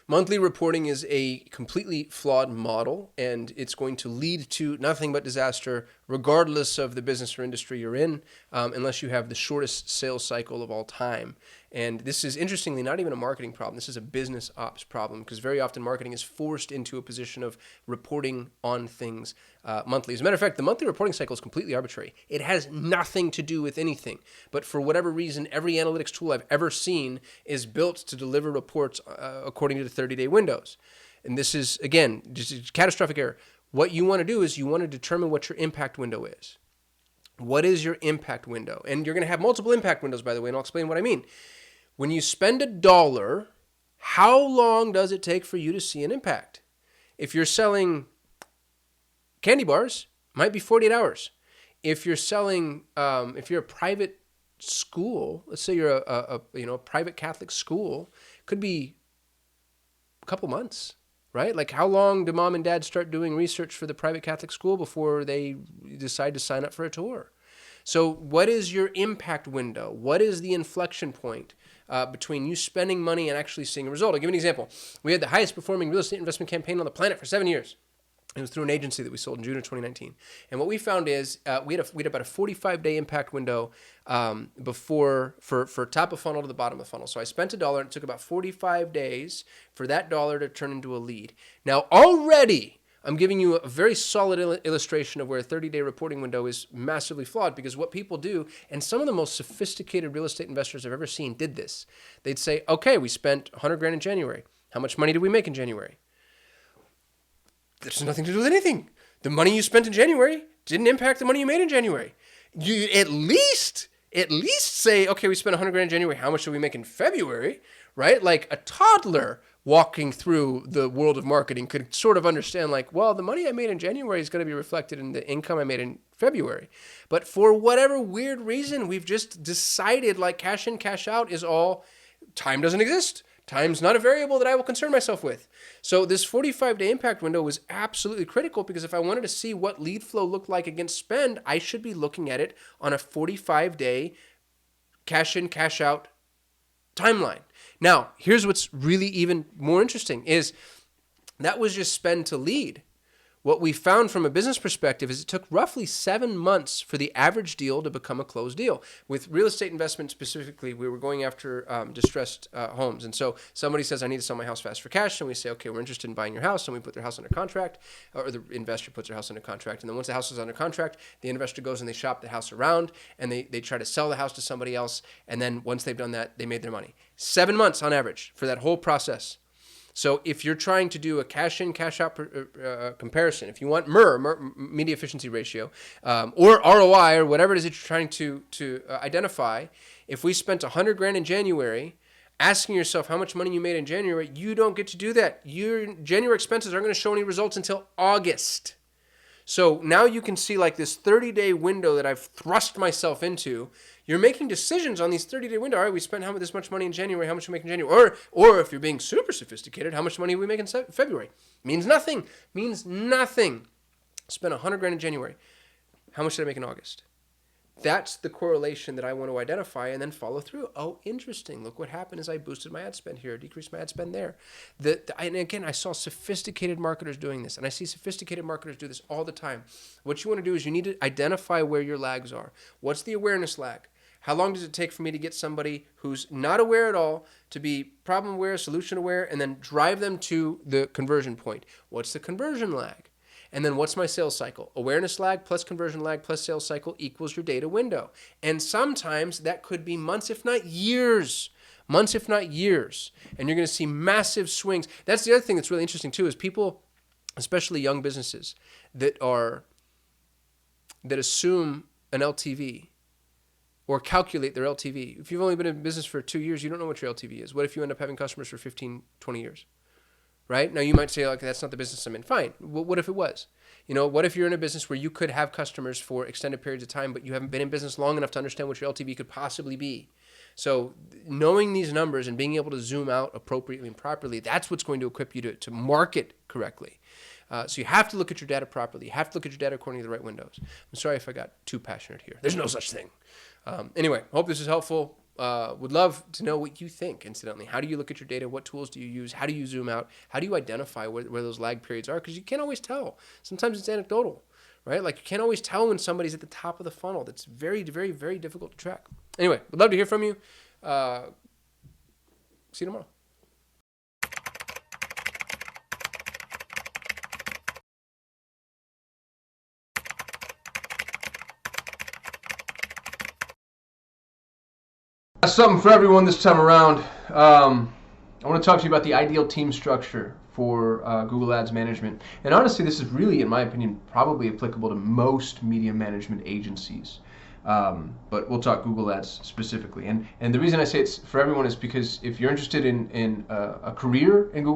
Monthly reporting is a completely flawed model, and it's going to lead to nothing but disaster, regardless of the business or industry you're in, unless you have the shortest sales cycle of all time. And this is, interestingly, not even a marketing problem. This is a business ops problem, because very often marketing is forced into a position of reporting on things monthly. As a matter of fact, the monthly reporting cycle is completely arbitrary. It has nothing to do with anything. But for whatever reason, every analytics tool I've ever seen is built to deliver reports according to the 30-day windows. And this is, again, just a catastrophic error. What you want to do is you want to determine what your impact window is. What is your impact window? And you're going to have multiple impact windows, by the way, and I'll explain what I mean. When you spend $1, how long does it take for you to see an impact? If you're selling candy bars, it might be 48 hours. If you're selling, if you're a private school, let's say you're a private Catholic school, it could be a couple months, right? Like, how long do mom and dad start doing research for the private Catholic school before they decide to sign up for a tour? So what is your impact window? What is the inflection point between you spending money and actually seeing a result? I'll give you an example. We had the highest performing real estate investment campaign on the planet for 7 years. It was through an agency that we sold in June of 2019. And what we found is we had about a 45-day impact window for top of funnel to the bottom of the funnel. So I spent $1, and it took about 45 days for that dollar to turn into a lead. Now, already, I'm giving you a very solid illustration of where a 30-day reporting window is massively flawed, because what people do, and some of the most sophisticated real estate investors I've ever seen did this. They'd say, okay, we spent $100,000 in January. How much money did we make in January? There's nothing to do with anything. The money you spent in January didn't impact the money you made in January. You at least say, okay, we spent $100,000 in January. How much did we make in February? Right? Like a toddler walking through the world of marketing could sort of understand, like, well, the money I made in January is going to be reflected in the income I made in February. But for whatever weird reason, we've just decided like cash in, cash out is all, time doesn't exist. Time's not a variable that I will concern myself with. So this 45-day impact window was absolutely critical, because if I wanted to see what lead flow looked like against spend, I should be looking at it on a 45-day cash in, cash out timeline. Now, here's what's really even more interesting is that was just spend to lead. What we found from a business perspective is it took roughly 7 months for the average deal to become a closed deal. With real estate investment specifically, we were going after distressed homes. And so somebody says, I need to sell my house fast for cash. And we say, okay, we're interested in buying your house. And we put their house under contract, or the investor puts their house under contract. And then once the house is under contract, the investor goes and they shop the house around, and they try to sell the house to somebody else. And then once they've done that, they made their money. 7 months on average for that whole process. So if you're trying to do a cash in, cash out comparison, if you want media efficiency ratio, or ROI, or whatever it is that you're trying to identify, if we spent $100,000 in January, asking yourself how much money you made in January, you don't get to do that. Your January expenses aren't going to show any results until August. So now you can see like this 30-day window that I've thrust myself into. You're making decisions on these 30-day window. All right, we spent this much money in January. How much do we make in January? Or if you're being super sophisticated, how much money do we make in February? Means nothing. Spent $100,000 in January. How much did I make in August? That's the correlation that I want to identify and then follow through. Oh, interesting. Look what happened is I boosted my ad spend here, decreased my ad spend there. And again, I saw sophisticated marketers doing this, and I see sophisticated marketers do this all the time. What you want to do is you need to identify where your lags are. What's the awareness lag? How long does it take for me to get somebody who's not aware at all to be problem aware, solution aware, and then drive them to the conversion point? What's the conversion lag? And then what's my sales cycle? Awareness lag plus conversion lag plus sales cycle equals your data window. And sometimes that could be months, if not years. And you're going to see massive swings. That's the other thing that's really interesting too, is people, especially young businesses, that assume an LTV or calculate their LTV. If you've only been in business for 2 years, you don't know what your LTV is. What if you end up having customers for 15, 20 years? Right? Now you might say, like, that's not the business I'm in. Fine. Well, what if it was? What if you're in a business where you could have customers for extended periods of time, but you haven't been in business long enough to understand what your LTV could possibly be? So knowing these numbers and being able to zoom out appropriately and properly, that's what's going to equip you to market correctly. So you have to look at your data properly. You have to look at your data according to the right windows. I'm sorry if I got too passionate here. There's no such thing. Anyway, hope this is helpful. Would love to know what you think, incidentally. How do you look at your data? What tools do you use? How do you zoom out? How do you identify where those lag periods are? Because you can't always tell. Sometimes it's anecdotal, right? Like you can't always tell when somebody's at the top of the funnel. That's very, very, very difficult to track. Anyway, would love to hear from you. See you tomorrow. Something for everyone this time around. I want to talk to you about the ideal team structure for Google Ads management. And honestly, this is really, in my opinion, probably applicable to most media management agencies. But we'll talk Google Ads specifically. And the reason I say it's for everyone is because if you're interested in a career in Google